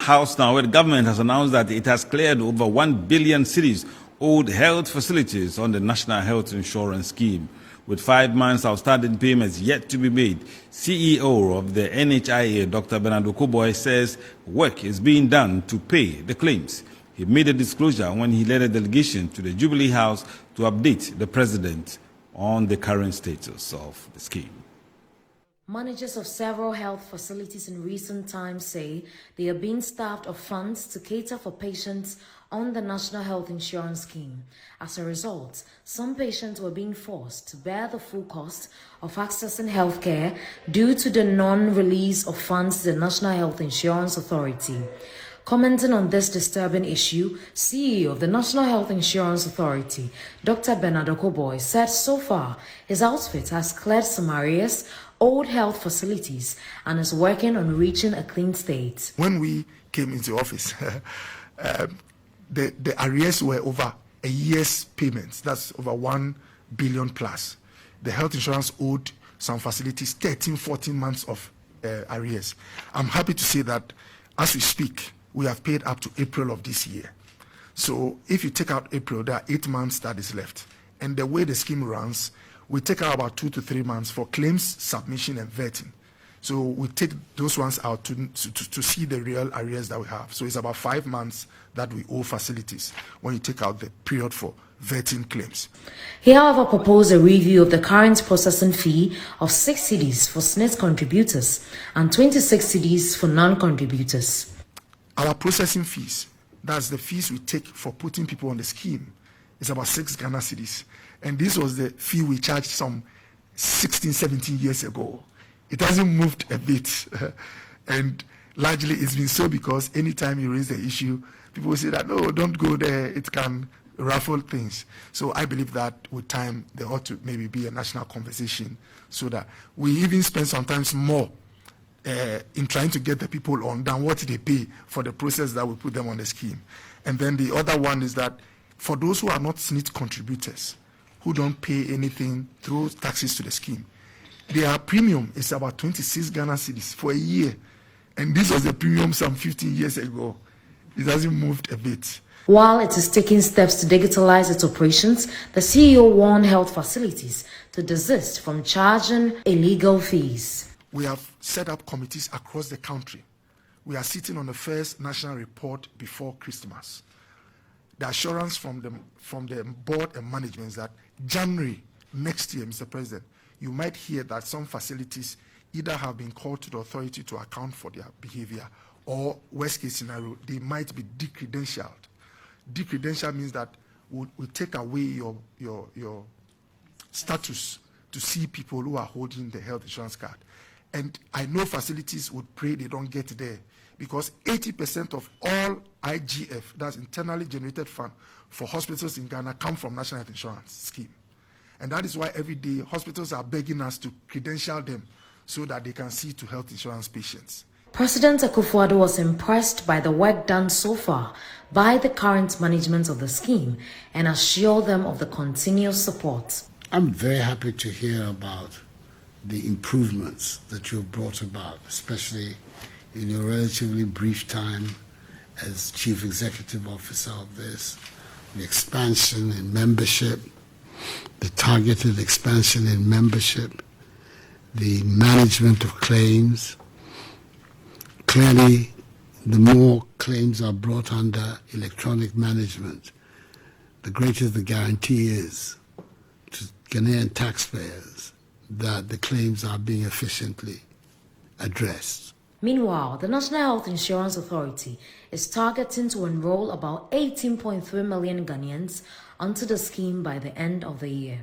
House now, where the government has announced that it has cleared over 1 billion cedis owed health facilities on the National Health Insurance Scheme. With 5 months outstanding payments yet to be made, CEO of the NHIA, Dr. Bernard Okoboy, says work is being done to pay the claims. He made a disclosure when he led a delegation to the Jubilee House to update the president on the current status of the scheme. Managers of several health facilities in recent times say they are being starved of funds to cater for patients on the National Health Insurance Scheme. As a result, some patients were being forced to bear the full cost of accessing healthcare due to the non-release of funds to the National Health Insurance Authority. Commenting on this disturbing issue, CEO of the National Health Insurance Authority, Dr. Bernard Okoboy, said so far his outfit has cleared some arrears, old health facilities, and is working on reaching a clean state. When we came into office, the arrears were over a year's payments. That's over 1 billion plus. The health insurance owed some facilities 13, 14 months of arrears. I'm happy to say that as we speak, we have paid up to April of this year. So if you take out April, there are 8 months that is left. And the way the scheme runs, we take out about 2 to 3 months for claims submission and vetting. So we take those ones out to see the real arrears that we have. So it's about 5 months that we owe facilities when you take out the period for vetting claims. He, however, proposed a review of the current processing fee of 6 cedis for SNIT contributors and 26 cedis for non-contributors. Our processing fees, that's the fees we take for putting people on the scheme, is about 6 Ghana cedis. And this was the fee we charged some 16, 17 years ago. It hasn't moved a bit. And largely it's been so because anytime you raise the issue, people say that, no, don't go there, it can ruffle things. So I believe that with time, there ought to maybe be a national conversation so that we even spend sometimes more in trying to get the people on than what they pay for the process that we put them on the scheme. And then the other one is that for those who are not SNIT contributors, who don't pay anything through taxes to the scheme, their premium is about 26 Ghana cedis for a year. And this was the premium some 15 years ago. It hasn't moved a bit. While it is taking steps to digitalize its operations, the CEO warned health facilities to desist from charging illegal fees. We have set up committees across the country. We are sitting on the first national report before Christmas. The assurance from the board and management is that January next year, Mr. President, you might hear that some facilities either have been called to the authority to account for their behavior, or worst case scenario, they might be decredentialed. Decredential means that we take away your status to see people who are holding the health insurance card. And I know facilities would pray they don't get there because 80% of all IGF, that's internally generated fund for hospitals in Ghana, come from National Health Insurance Scheme. And that is why every day hospitals are begging us to credential them so that they can see to health insurance patients. President Akufo-Addo was impressed by the work done so far by the current management of the scheme and assured them of the continuous support. I'm very happy to hear about the improvements that you've brought about, especially in your relatively brief time as Chief Executive Officer of this, the expansion in membership, the targeted expansion in membership, the management of claims. Clearly, the more claims are brought under electronic management, the greater the guarantee is to Ghanaian taxpayers that the claims are being efficiently addressed. Meanwhile, the National Health Insurance Authority is targeting to enroll about 18.3 million Ghanaians onto the scheme by the end of the year.